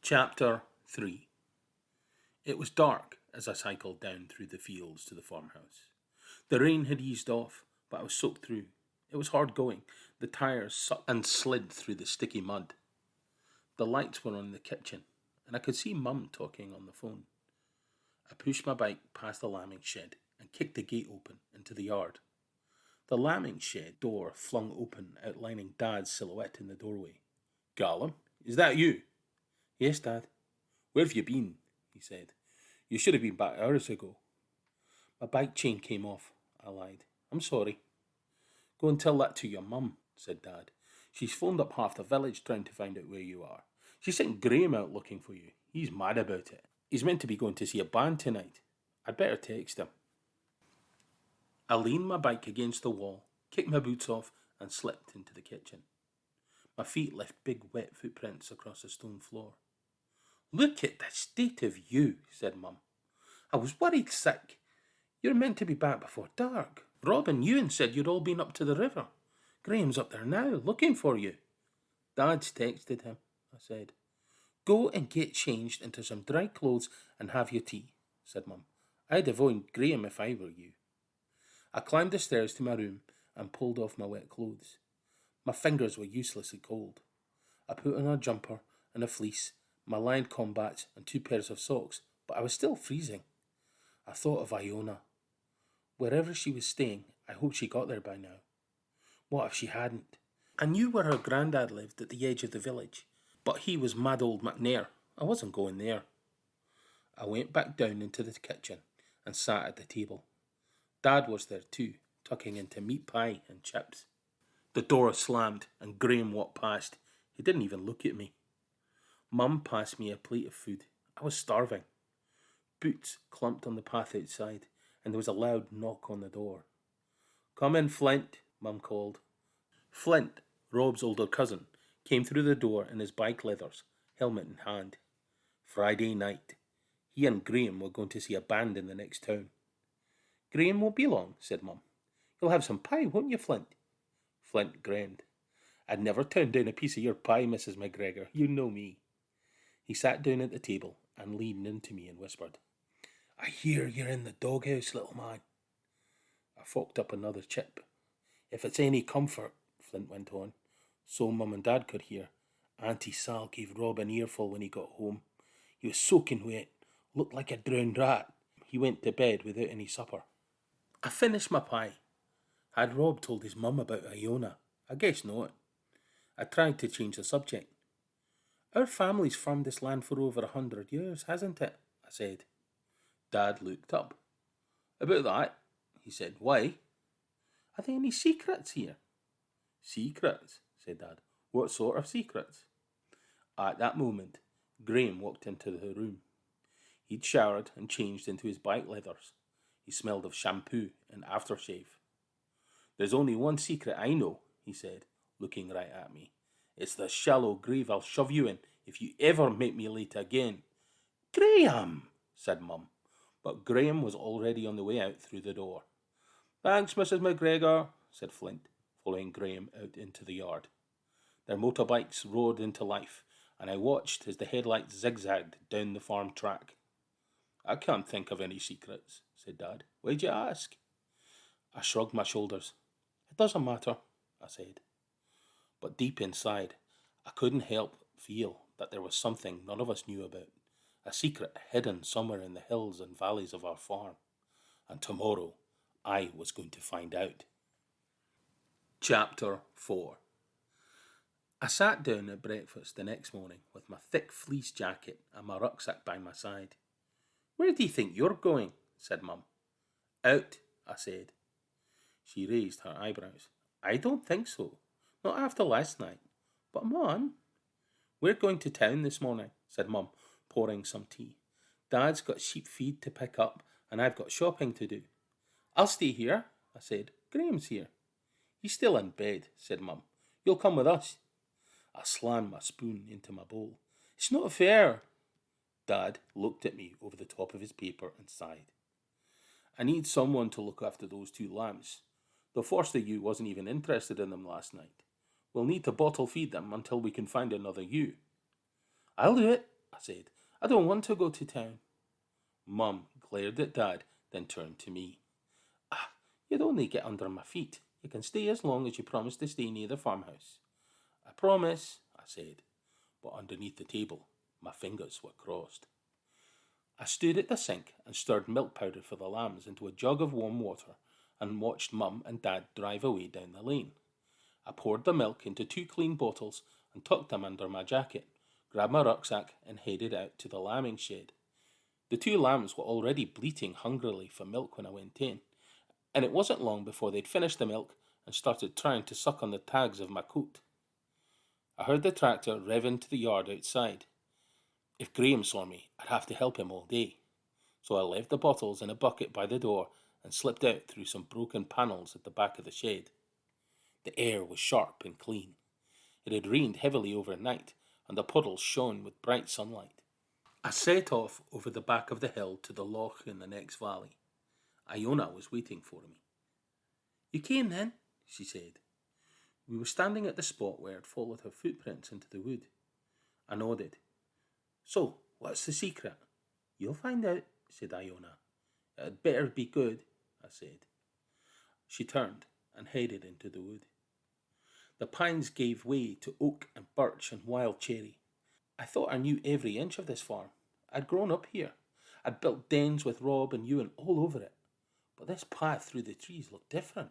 Chapter 3. It was dark as I cycled down through the fields to the farmhouse. The rain had eased off, but I was soaked through. It was hard going. The tires sucked and slid through the sticky mud. The lights were on in the kitchen, and I could see Mum talking on the phone. I pushed my bike past the lambing shed and kicked the gate open into the yard. The lambing shed door flung open, outlining Dad's silhouette in the doorway. "Garlem, is that you?" "Yes, Dad." "Where have you been?" he said. "You should have been back hours ago." "My bike chain came off," I lied. "I'm sorry." "Go and tell that to your mum," said Dad. "She's phoned up half the village trying to find out where you are. She sent Graham out looking for you. He's mad about it. He's meant to be going to see a band tonight. I'd better text him." I leaned my bike against the wall, kicked my boots off, and slipped into the kitchen. My feet left big wet footprints across the stone floor. "Look at the state of you," said Mum. "I was worried sick. You're meant to be back before dark. Rob and Ewan said you'd all been up to the river. Graham's up there now, looking for you." "Dad's texted him," I said. "Go and get changed into some dry clothes and have your tea," said Mum. "I'd avoid Graham if I were you." I climbed the stairs to my room and pulled off my wet clothes. My fingers were uselessly cold. I put on a jumper and a fleece, my lined combats and 2 pairs of socks, but I was still freezing. I thought of Iona. Wherever she was staying, I hoped she got there by now. What if she hadn't? I knew where her granddad lived at the edge of the village, but he was mad old McNair. I wasn't going there. I went back down into the kitchen and sat at the table. Dad was there too, tucking into meat pie and chips. The door slammed and Graham walked past. He didn't even look at me. Mum passed me a plate of food. I was starving. Boots clumped on the path outside, and there was a loud knock on the door. "Come in, Flint," Mum called. Flint, Rob's older cousin, came through the door in his bike leathers, helmet in hand. Friday night. He and Graham were going to see a band in the next town. "Graham won't be long," said Mum. "You'll have some pie, won't you, Flint?" Flint grinned. "I'd never turn down a piece of your pie, Mrs. McGregor. You know me." He sat down at the table and leaned into me and whispered, "I hear you're in the doghouse, little man." I forked up another chip. "If it's any comfort," Flint went on, so Mum and Dad could hear, Auntie Sal gave Rob an earful when he got home. He was soaking wet, looked like a drowned rat. He went to bed without any supper. I finished my pie. Had Rob told his mum about Iona? I guess not. I tried to change the subject. "Our family's farmed this land for over 100 years, hasn't it?" I said. Dad looked up. "About that," he said. "Why? Are there any secrets here?" "Secrets?" said Dad. "What sort of secrets?" At that moment, Graham walked into the room. He'd showered and changed into his bike leathers. He smelled of shampoo and aftershave. "There's only one secret I know," he said, looking right at me. "It's the shallow grave I'll shove you in if you ever make me late again." "Graham!" said Mum, but Graham was already on the way out through the door. "Thanks, Mrs. McGregor," said Flint, following Graham out into the yard. Their motorbikes roared into life, and I watched as the headlights zigzagged down the farm track. "I can't think of any secrets," said Dad. "Why'd you ask?" I shrugged my shoulders. "It doesn't matter," I said. But deep inside, I couldn't help feel that there was something none of us knew about, a secret hidden somewhere in the hills and valleys of our farm. And tomorrow, I was going to find out. Chapter 4. I sat down at breakfast the next morning with my thick fleece jacket and my rucksack by my side. "Where do you think you're going?" said Mum. "Out," I said. She raised her eyebrows. "I don't think so. Not after last night. But Mum—" "We're going to town this morning," said Mum, pouring some tea. "Dad's got sheep feed to pick up and I've got shopping to do." "I'll stay here," I said. "Graham's here." "He's still in bed," said Mum. "You'll come with us." I slammed my spoon into my bowl. "It's not fair." Dad looked at me over the top of his paper and sighed. "I need someone to look after those 2 lambs. The first of you wasn't even interested in them last night. We'll need to bottle feed them until we can find another ewe." "I'll do it," I said. I don't want to go to town. Mum glared at Dad, then turned to me. Ah, you'd only get under my feet. You can stay as long as you promise to stay near the farmhouse. I promise, I said, but underneath the table, my fingers were crossed. I stood at the sink and stirred milk powder for the lambs into a jug of warm water and watched Mum and Dad drive away down the lane. I poured the milk into 2 clean bottles and tucked them under my jacket, grabbed my rucksack and headed out to the lambing shed. The 2 lambs were already bleating hungrily for milk when I went in, and it wasn't long before they'd finished the milk and started trying to suck on the tags of my coat. I heard the tractor rev into the yard outside. If Graham saw me, I'd have to help him all day. So I left the bottles in a bucket by the door and slipped out through some broken panels at the back of the shed. The air was sharp and clean. It had rained heavily overnight, and the puddles shone with bright sunlight. I set off over the back of the hill to the loch in the next valley. Iona was waiting for me. You came then, she said. We were standing at the spot where I'd followed her footprints into the wood. I nodded. So, what's the secret? You'll find out, said Iona. It'd better be good, I said. She turned and headed into the wood. The pines gave way to oak and birch and wild cherry. I thought I knew every inch of this farm. I'd grown up here. I'd built dens with Rob and Ewan all over it. But this path through the trees looked different.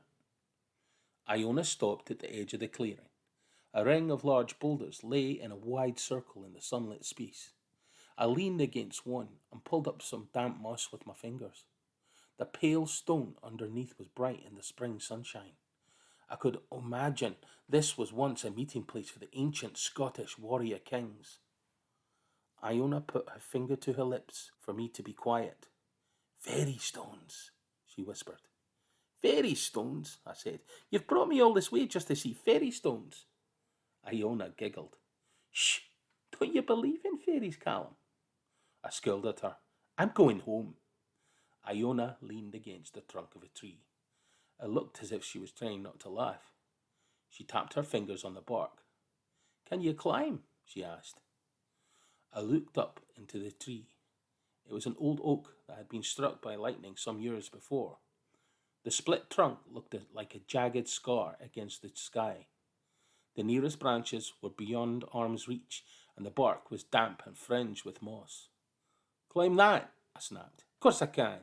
Iona stopped at the edge of the clearing. A ring of large boulders lay in a wide circle in the sunlit space. I leaned against one and pulled up some damp moss with my fingers. The pale stone underneath was bright in the spring sunshine. I could imagine this was once a meeting place for the ancient Scottish warrior kings. Iona put her finger to her lips for me to be quiet. Fairy stones, she whispered. Fairy stones, I said. You've brought me all this way just to see fairy stones. Iona giggled. Shh, don't you believe in fairies, Callum? I scowled at her. I'm going home. Iona leaned against the trunk of a tree. It looked as if she was trying not to laugh. She tapped her fingers on the bark. Can you climb? She asked. I looked up into the tree. It was an old oak that had been struck by lightning some years before. The split trunk looked like a jagged scar against the sky. The nearest branches were beyond arm's reach, and the bark was damp and fringed with moss. Climb that, I snapped. Of course I can.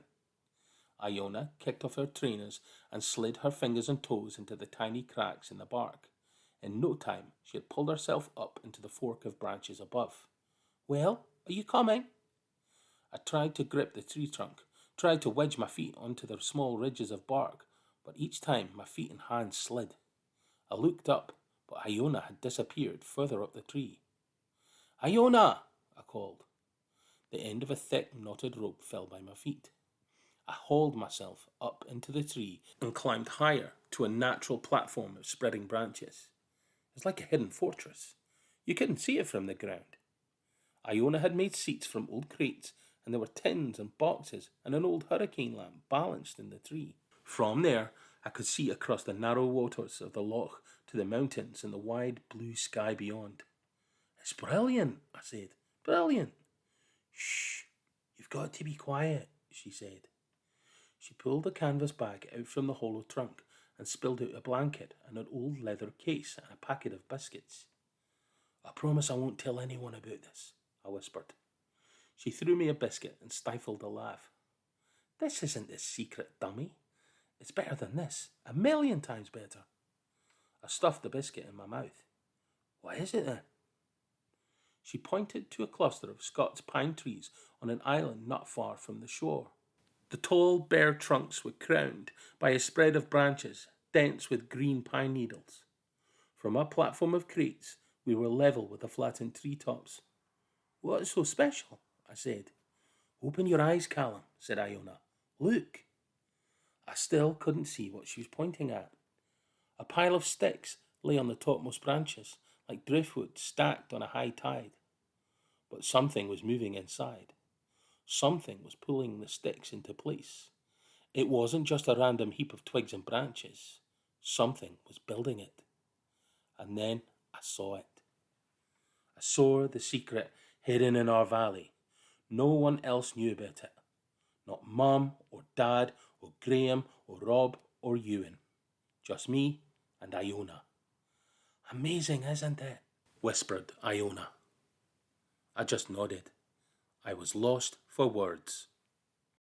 Iona kicked off her trainers and slid her fingers and toes into the tiny cracks in the bark. In no time, she had pulled herself up into the fork of branches above. Well, are you coming? I tried to grip the tree trunk, tried to wedge my feet onto the small ridges of bark, but each time my feet and hands slid. I looked up, but Iona had disappeared further up the tree. Iona! I called. The end of a thick, knotted rope fell by my feet. I hauled myself up into the tree and climbed higher to a natural platform of spreading branches. It was like a hidden fortress. You couldn't see it from the ground. Iona had made seats from old crates, and there were tins and boxes and an old hurricane lamp balanced in the tree. From there, I could see across the narrow waters of the loch to the mountains and the wide blue sky beyond. It's brilliant, I said. Brilliant. Shh, you've got to be quiet, she said. She pulled a canvas bag out from the hollow trunk and spilled out a blanket and an old leather case and a packet of biscuits. I promise I won't tell anyone about this, I whispered. She threw me a biscuit and stifled a laugh. This isn't a secret, dummy. It's better than this, 1,000,000 times better. I stuffed the biscuit in my mouth. What is it then? She pointed to a cluster of Scots pine trees on an island not far from the shore. The tall, bare trunks were crowned by a spread of branches, dense with green pine needles. From a platform of crates, we were level with the flattened treetops. What's so special? I said. Open your eyes, Callum, said Iona. Look. I still couldn't see what she was pointing at. A pile of sticks lay on the topmost branches, like driftwood stacked on a high tide. But something was moving inside. Something was pulling the sticks into place. It wasn't just a random heap of twigs and branches. Something was building it. And then I saw it. I saw the secret hidden in our valley. No one else knew about it. Not Mum or Dad or Graham or Rob or Ewan. Just me and Iona. Amazing, isn't it? Whispered Iona. I just nodded. I was lost for words.